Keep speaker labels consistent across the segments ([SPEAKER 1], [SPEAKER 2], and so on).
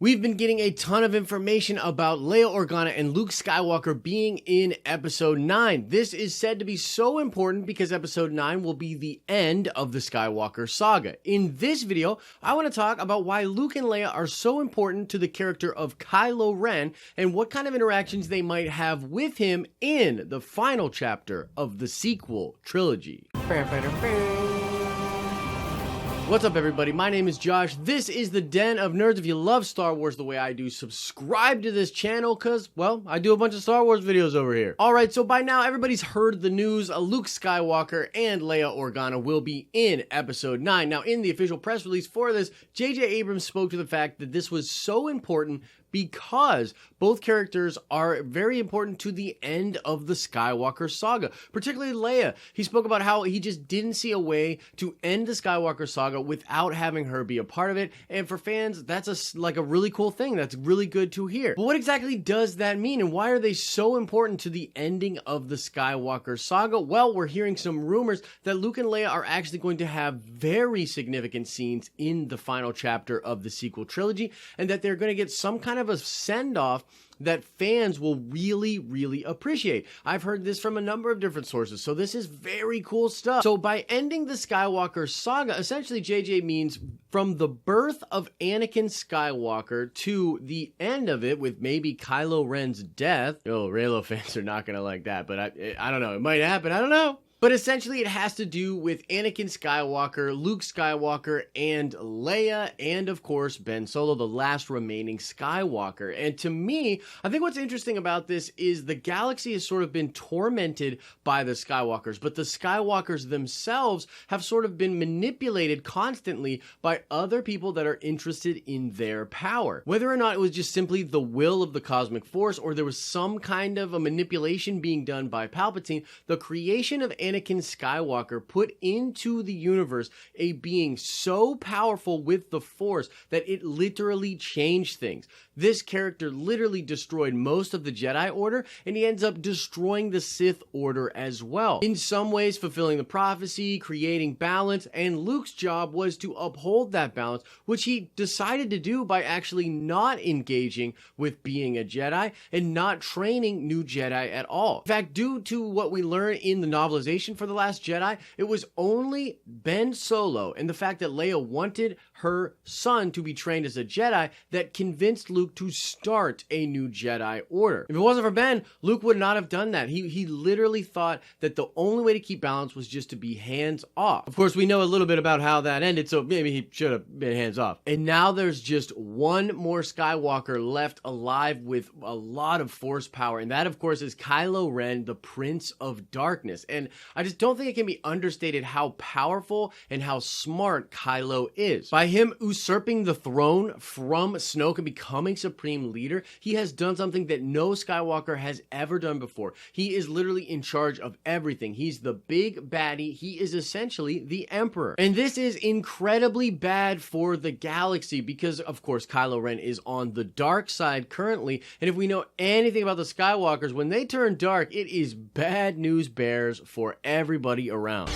[SPEAKER 1] We've been getting a ton of information about Leia Organa and Luke Skywalker being in Episode 9. This is said to be so important because Episode 9 will be the end of the Skywalker Saga. In this video, I want to talk about why Luke and Leia are so important to the character of Kylo Ren and what kind of interactions they might have with him in the final chapter of the sequel trilogy. What's up, everybody? My name is Josh. This is the Den of Nerds. If you love Star Wars the way I do, subscribe to this channel because, well, I do a bunch of Star Wars videos over here. Alright, so by now everybody's heard the news. Luke Skywalker and Leia Organa will be in Episode 9. Now, in the official press release for this, J.J. Abrams spoke to the fact that this was so important because both characters are very important to the end of the Skywalker Saga, particularly Leia. He spoke about how he just didn't see a way to end the Skywalker Saga without having her be a part of it, and for fans, that's like a really cool thing. That's really good to hear. But what exactly does that mean, and why are they so important to the ending of the Skywalker Saga? Well, we're hearing some rumors that Luke and Leia are actually going to have very significant scenes in the final chapter of the sequel trilogy, and that they're going to get some kind of a send-off that fans will really appreciate. I've heard this from a number of different sources, so this is very cool stuff. So by ending the Skywalker Saga, essentially JJ means from the birth of Anakin Skywalker to the end of it with maybe Kylo Ren's death. Oh, Reylo fans are not gonna like that, but I don't know. It might happen. I don't know. But essentially, it has to do with Anakin Skywalker, Luke Skywalker, and Leia, and of course, Ben Solo, the last remaining Skywalker. And to me, I think what's interesting about this is the galaxy has sort of been tormented by the Skywalkers, but the Skywalkers themselves have sort of been manipulated constantly by other people that are interested in their power. Whether or not it was just simply the will of the cosmic force, or there was some kind of a manipulation being done by Palpatine, the creation of Anakin Skywalker put into the universe a being so powerful with the Force that it literally changed things. This character literally destroyed most of the Jedi Order, and he ends up destroying the Sith Order as well. In some ways, fulfilling the prophecy, creating balance, and Luke's job was to uphold that balance, which he decided to do by actually not engaging with being a Jedi and not training new Jedi at all. In fact, due to what we learn in the novelization for The Last Jedi, it was only Ben Solo and the fact that Leia wanted her son to be trained as a Jedi that convinced Luke to start a new Jedi Order. If it wasn't for Ben, Luke would not have done that. He literally thought that the only way to keep balance was just to be hands off. Of course, we know a little bit about how that ended, so maybe he should have been hands off. And now there's just one more Skywalker left alive with a lot of Force power, and that, of course, is Kylo Ren, the Prince of Darkness. And I just don't think it can be understated how powerful and how smart Kylo is. By him usurping the throne from Snoke and becoming supreme leader, he has done something that no Skywalker has ever done before. He is literally in charge of everything. He's the big baddie. He is essentially the Emperor. And this is incredibly bad for the galaxy because, of course, Kylo Ren is on the dark side currently. And if we know anything about the Skywalkers, when they turn dark, it is bad news bears for everybody around.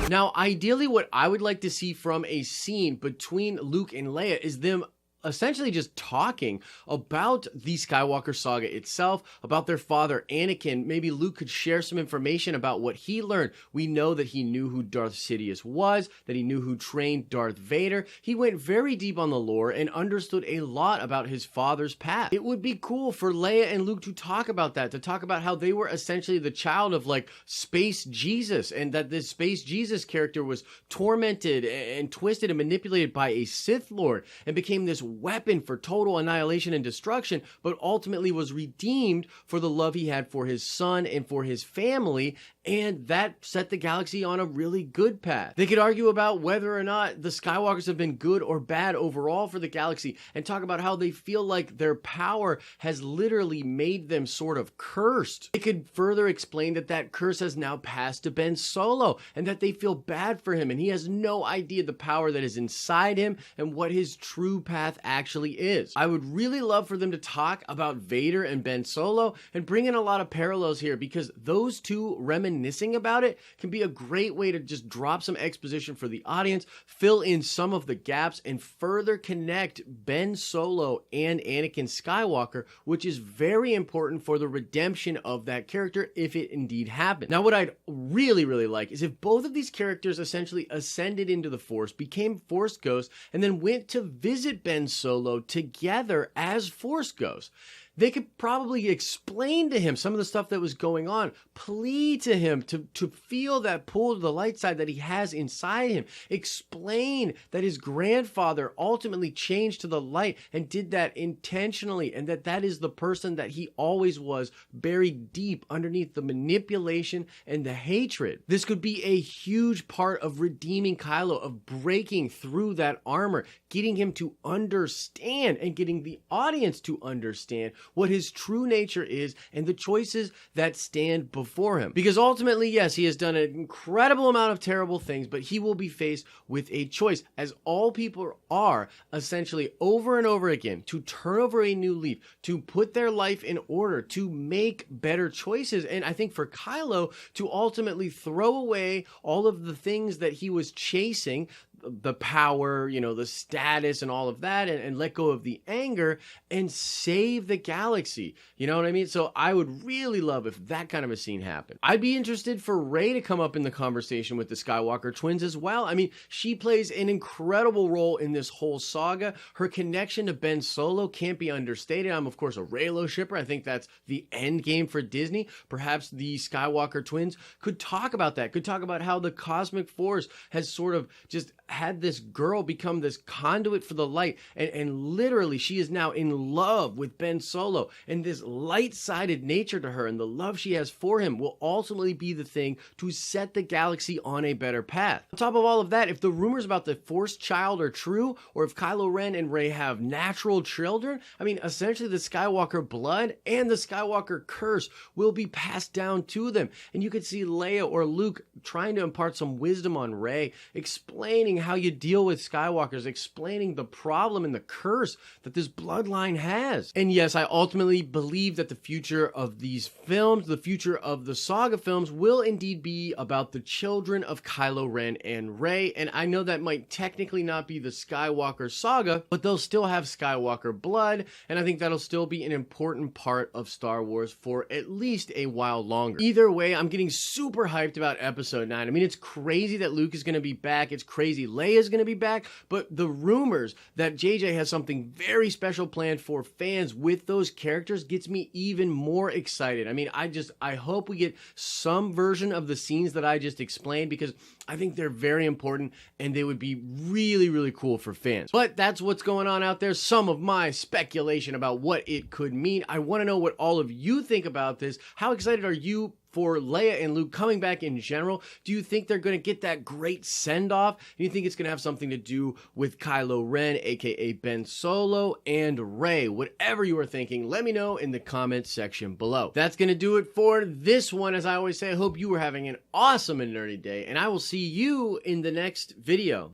[SPEAKER 1] Now, ideally, what I would like to see from a scene between Luke and Leia is them essentially just talking about the Skywalker Saga itself, about their father Anakin. Maybe Luke could share some information about what he learned. We know that he knew who Darth Sidious was, that he knew who trained Darth Vader. He went very deep on the lore and understood a lot about his father's past. It would be cool for Leia and Luke to talk about that, to talk about how they were essentially the child of like Space Jesus, and that this Space Jesus character was tormented and twisted and manipulated by a Sith Lord and became this weapon for total annihilation and destruction, but ultimately was redeemed for the love he had for his son and for his family, and that set the galaxy on a really good path. They could argue about whether or not the Skywalkers have been good or bad overall for the galaxy, and talk about how they feel like their power has literally made them sort of cursed. They could further explain that that curse has now passed to Ben Solo, and that they feel bad for him, and he has no idea the power that is inside him and what his true path actually is. I would really love for them to talk about Vader and Ben Solo and bring in a lot of parallels here, because those two reminisce reminiscing about it can be a great way to just drop some exposition for the audience, fill in some of the gaps, and further connect Ben Solo and Anakin Skywalker, which is very important for the redemption of that character if it indeed happened. Now, what I'd really like is if both of these characters essentially ascended into the Force, became Force ghosts, and then went to visit Ben Solo together as Force ghosts. They could probably explain to him some of the stuff that was going on, plead to him to feel that pull to the light side that he has inside him, explain that his grandfather ultimately changed to the light and did that intentionally, and that is the person that he always was, buried deep underneath the manipulation and the hatred. This could be a huge part of redeeming Kylo, of breaking through that armor, getting him to understand and getting the audience to understand what his true nature is and the choices that stand before him. Because ultimately, yes, he has done an incredible amount of terrible things, but he will be faced with a choice, as all people are, essentially over and over again, to turn over a new leaf, to put their life in order, to make better choices. And I think for Kylo to ultimately throw away all of the things that he was chasing, the power, you know, the status and all of that, and let go of the anger and save the galaxy. You know what I mean? So I would really love if that kind of a scene happened. I'd be interested for Rey to come up in the conversation with the Skywalker twins as well. I mean, she plays an incredible role in this whole saga. Her connection to Ben Solo can't be understated. I'm, of course, a Reylo shipper. I think that's the end game for Disney. Perhaps the Skywalker twins could talk about that, could talk about how the cosmic force has sort of just had this girl become this conduit for the light, and literally she is now in love with Ben Solo, and this light-sided nature to her and the love she has for him will ultimately be the thing to set the galaxy on a better path. On top of all of that, if the rumors about the Force child are true, or if Kylo Ren and Rey have natural children, I mean, essentially the Skywalker blood and the Skywalker curse will be passed down to them, and you could see Leia or Luke trying to impart some wisdom on Rey, explaining how you deal with Skywalkers, explaining the problem and the curse that this bloodline has. And yes, I ultimately believe that the future of these films, the future of the saga films, will indeed be about the children of Kylo Ren and Rey. And I know that might technically not be the Skywalker Saga, but they'll still have Skywalker blood, and I think that'll still be an important part of Star Wars for at least a while longer. Either way, I'm getting super hyped about Episode 9. I mean, it's crazy that Luke is going to be back. It's crazy Leia is going to be back, but the rumors that JJ has something very special planned for fans with those characters gets me even more excited. I mean, I hope we get some version of the scenes that I just explained, because I think they're very important and they would be really cool for fans. But that's what's going on out there. Some of my speculation about what it could mean. I want to know what all of you think about this. How excited are you for Leia and Luke coming back in general? Do you think they're going to get that great send-off? Do you think it's going to have something to do with Kylo Ren, aka Ben Solo, and Rey? Whatever you are thinking, let me know in the comment section below. That's going to do it for this one. As I always say, I hope you are having an awesome and nerdy day, and I will see you in the next video.